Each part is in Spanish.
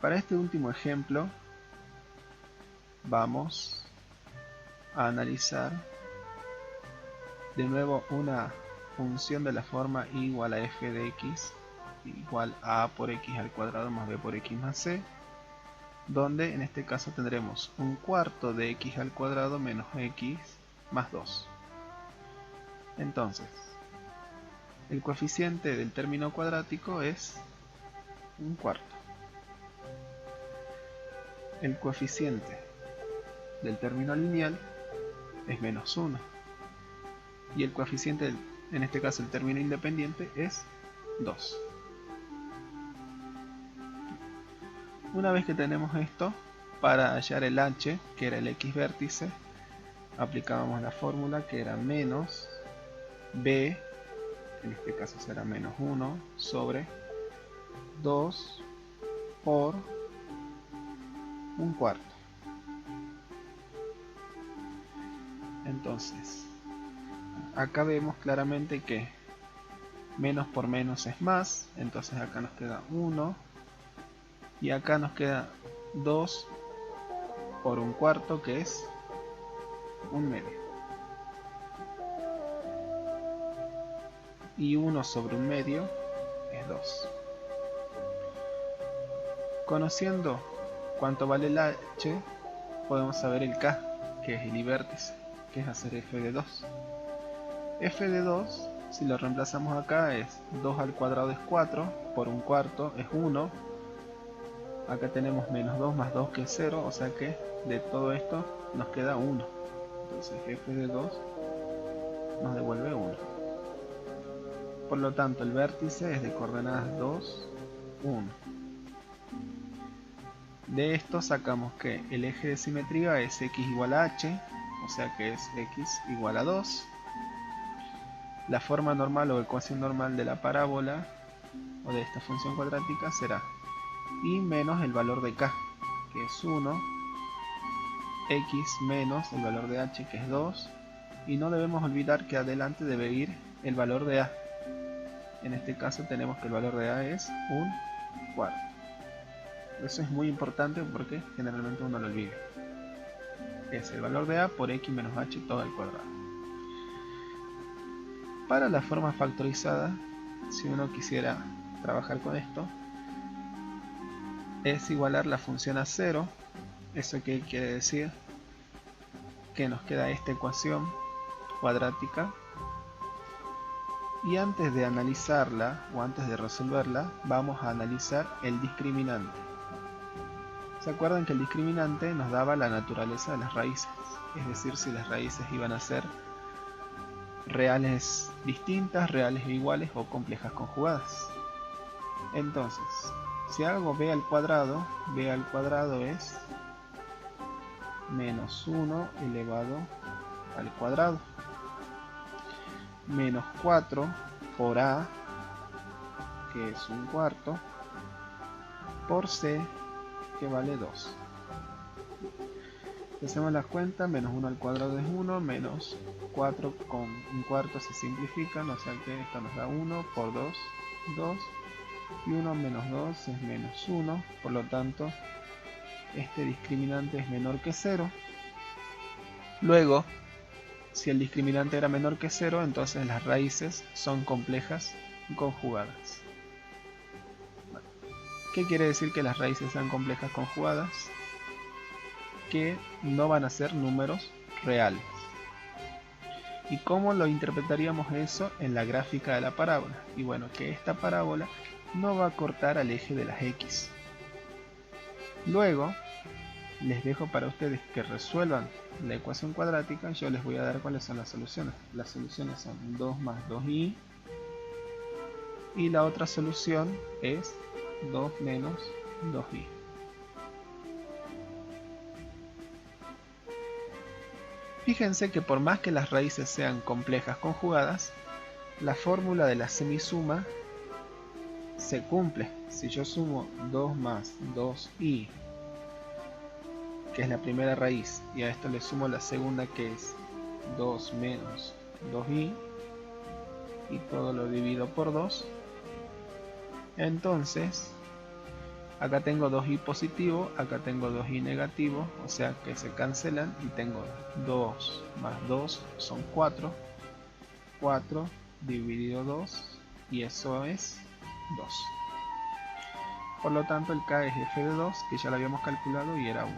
Para este último ejemplo vamos a analizar de nuevo una función de la forma y igual a f de x igual a por x al cuadrado más b por x más c, donde en este caso tendremos un cuarto de x al cuadrado menos x más 2. Entonces, el coeficiente del término cuadrático es un cuarto. El coeficiente del término lineal es menos 1. Y el coeficiente, en este caso el término independiente, es 2. Una vez que tenemos esto, para hallar el h, que era el x vértice, aplicábamos la fórmula que era menos b, en este caso será menos 1, sobre 2 por un cuarto. Entonces, acá vemos claramente que menos por menos es más, entonces acá nos queda 1 y acá nos queda 2 por un cuarto, que es un medio, y 1 sobre un medio es 2. Conociendo cuánto vale el h, podemos saber el k, que es el i-vértice, que es hacer f de 2. F de 2, si lo reemplazamos acá, es 2 al cuadrado es 4, por un cuarto es 1. Acá tenemos menos 2 más 2 que es 0, o sea que de todo esto nos queda 1. Entonces f de 2 nos devuelve 1. Por lo tanto, el vértice es de coordenadas 2, 1. De esto sacamos que el eje de simetría es x igual a h, o sea que es x igual a 2. La forma normal o ecuación normal de la parábola o de esta función cuadrática será y menos el valor de k, que es 1, x menos el valor de h, que es 2, y no debemos olvidar que adelante debe ir el valor de a. En este caso tenemos que el valor de a es un cuarto. Eso es muy importante porque generalmente uno lo olvida. Es el valor de a por x menos h todo al cuadrado. Para la forma factorizada, si uno quisiera trabajar con esto, es igualar la función a 0. ¿Eso qué quiere decir? Que nos queda esta ecuación cuadrática, y antes de analizarla o antes de resolverla vamos a analizar el discriminante. ¿Se acuerdan que el discriminante nos daba la naturaleza de las raíces? Es decir, si las raíces iban a ser reales distintas, reales e iguales o complejas conjugadas. Entonces, si hago b al cuadrado es menos 1 elevado al cuadrado, menos 4 por a, que es un cuarto, por c, que vale 2. Si hacemos las cuentas, menos 1 al cuadrado es 1, menos 4 con un cuarto se simplifican, o sea que esto nos da 1 por 2, 2, y 1 menos 2 es menos 1, por lo tanto este discriminante es menor que 0. Luego, si el discriminante era menor que 0, entonces las raíces son complejas conjugadas. ¿Qué quiere decir que las raíces sean complejas conjugadas? Que no van a ser números reales. ¿Y cómo lo interpretaríamos eso en la gráfica de la parábola? Y bueno, que esta parábola no va a cortar al eje de las x. Luego, les dejo para ustedes que resuelvan la ecuación cuadrática. Yo les voy a dar cuáles son las soluciones. Las soluciones son 2 más 2i, y la otra solución es 2 menos 2i. Fíjense que por más que las raíces sean complejas conjugadas, la fórmula de la semisuma se cumple. Si yo sumo 2 más 2i, que es la primera raíz, y a esto le sumo la segunda, que es 2 menos 2i, y todo lo divido por 2, entonces Acá tengo 2y positivo, acá tengo 2y negativo, o sea que se cancelan y tengo 2 más 2 son 4. 4 dividido 2 y eso es 2. Por lo tanto el k es f de 2, que ya lo habíamos calculado y era 1.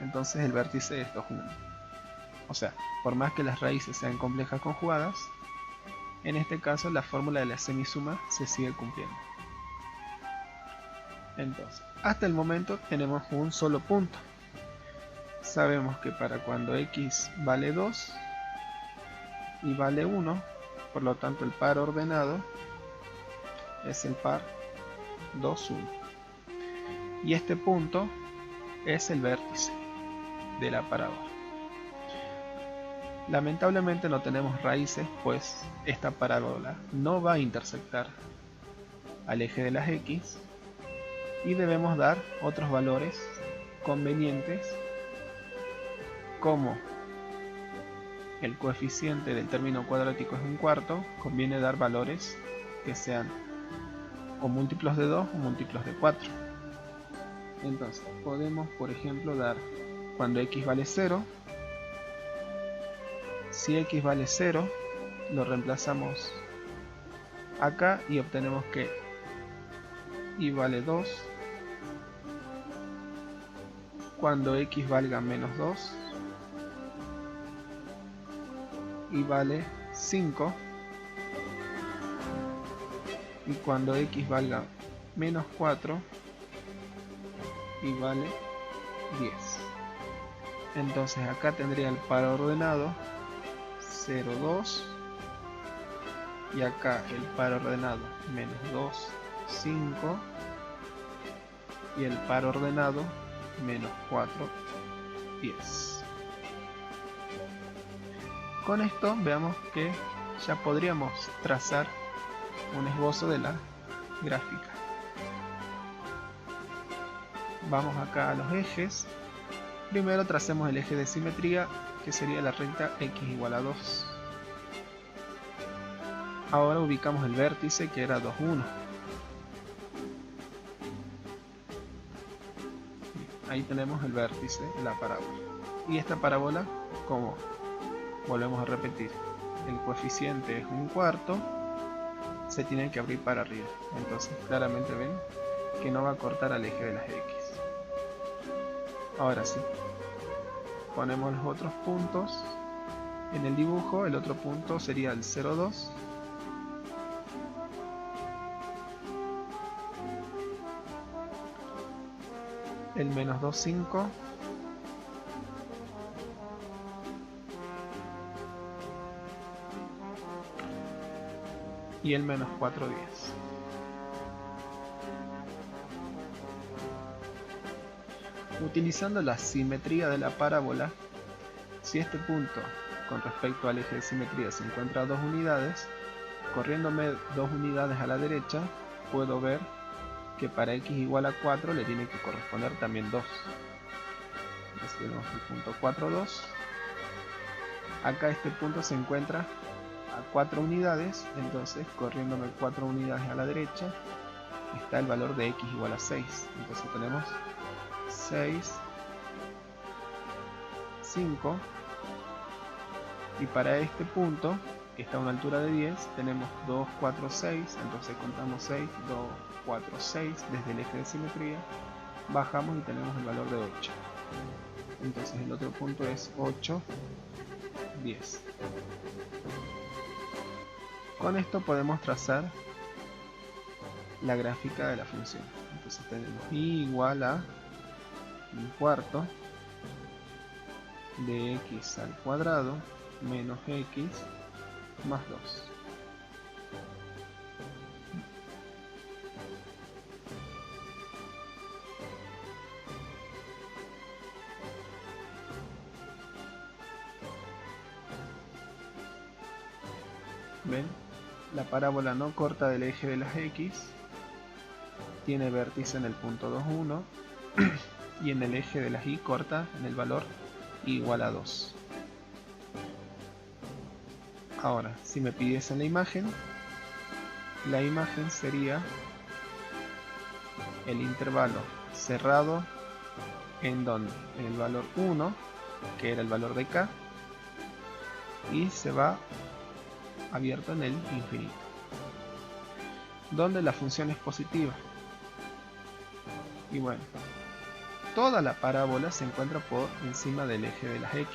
Entonces el vértice es 2, 1. O sea, por más que las raíces sean complejas conjugadas, en este caso la fórmula de la semisuma se sigue cumpliendo. Entonces, hasta el momento tenemos un solo punto. Sabemos que para cuando x vale 2 y vale 1, por lo tanto el par ordenado es el par 2, 1. Y este punto es el vértice de la parábola. Lamentablemente no tenemos raíces, pues esta parábola no va a intersectar al eje de las x y debemos dar otros valores convenientes, como el coeficiente del término cuadrático es 1/4, conviene dar valores que sean o múltiplos de 2 o múltiplos de 4. Entonces podemos, por ejemplo, dar cuando x vale 0. Si x vale 0, lo reemplazamos acá y obtenemos que y vale 2 cuando x valga menos 2 y vale 5 y cuando x valga menos 4 y vale 10. Entonces acá tendría el par ordenado 0, 2 y acá el par ordenado menos 2, 5 y el par ordenado menos 4, 10. Con esto veamos que ya podríamos trazar un esbozo de la gráfica. Vamos acá a los ejes. Primero tracemos el eje de simetría, que sería la recta x igual a 2. Ahora ubicamos el vértice, que era 2, 1. Ahí tenemos el vértice de la parábola. Y esta parábola, como volvemos a repetir, el coeficiente es 1/4, se tiene que abrir para arriba. Entonces claramente ven que no va a cortar al eje de las x. Ahora sí, ponemos los otros puntos en el dibujo. El otro punto sería el 0, 2. El menos 2, 5. Y el menos 4, 10. Utilizando la simetría de la parábola, si este punto con respecto al eje de simetría se encuentra a 2 unidades, corriéndome 2 unidades a la derecha, puedo ver que para x igual a 4 le tiene que corresponder también 2. Entonces tenemos el punto 4, 2. Acá este punto se encuentra a 4 unidades, entonces corriéndome 4 unidades a la derecha está el valor de x igual a 6. Entonces tenemos 6, 5, y para este punto, que está a una altura de 10, tenemos 2, 4, 6, entonces contamos 6, 2, 4, 6, desde el eje de simetría, bajamos y tenemos el valor de 8. Entonces el otro punto es 8, 10. Con esto podemos trazar la gráfica de la función. Entonces tenemos y igual a 1/4 de x al cuadrado menos x más 2. ¿Ven? La parábola no corta del eje de las x, tiene vértice en el punto 2, 1 y en el eje de las y corta en el valor igual a 2. Ahora, si me pidiesen la imagen sería el intervalo cerrado en donde en el valor 1, que era el valor de k, y se va abierto en el infinito, donde la función es positiva. Y bueno, toda la parábola se encuentra por encima del eje de las x.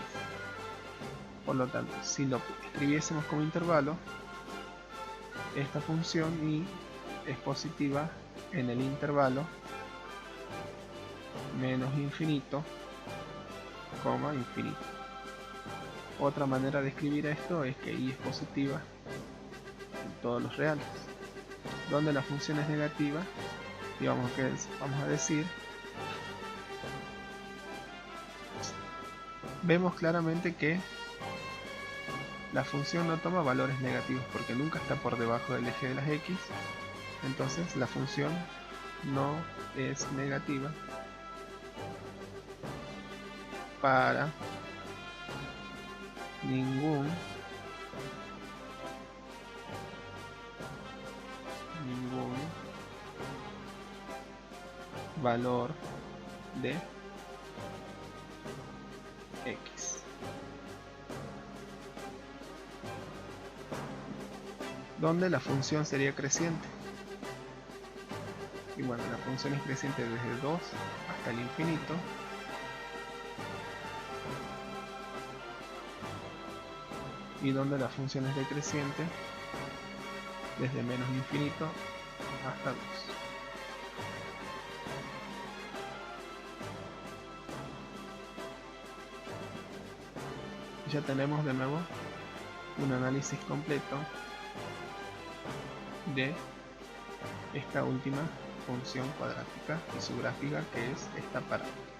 Por lo tanto, si lo escribiésemos como intervalo, esta función y es positiva en el intervalo menos infinito, coma infinito. Otra manera de escribir esto es que y es positiva en todos los reales, donde la función es negativa, y vamos a decir, vemos claramente que la función no toma valores negativos porque nunca está por debajo del eje de las x. Entonces la función no es negativa para ningún valor de x. Donde la función sería creciente. Y bueno, la función es creciente desde 2 hasta el infinito. Y donde la función es decreciente desde menos infinito hasta 2. Ya tenemos de nuevo un análisis completo de esta última función cuadrática y su gráfica, que es esta parábola.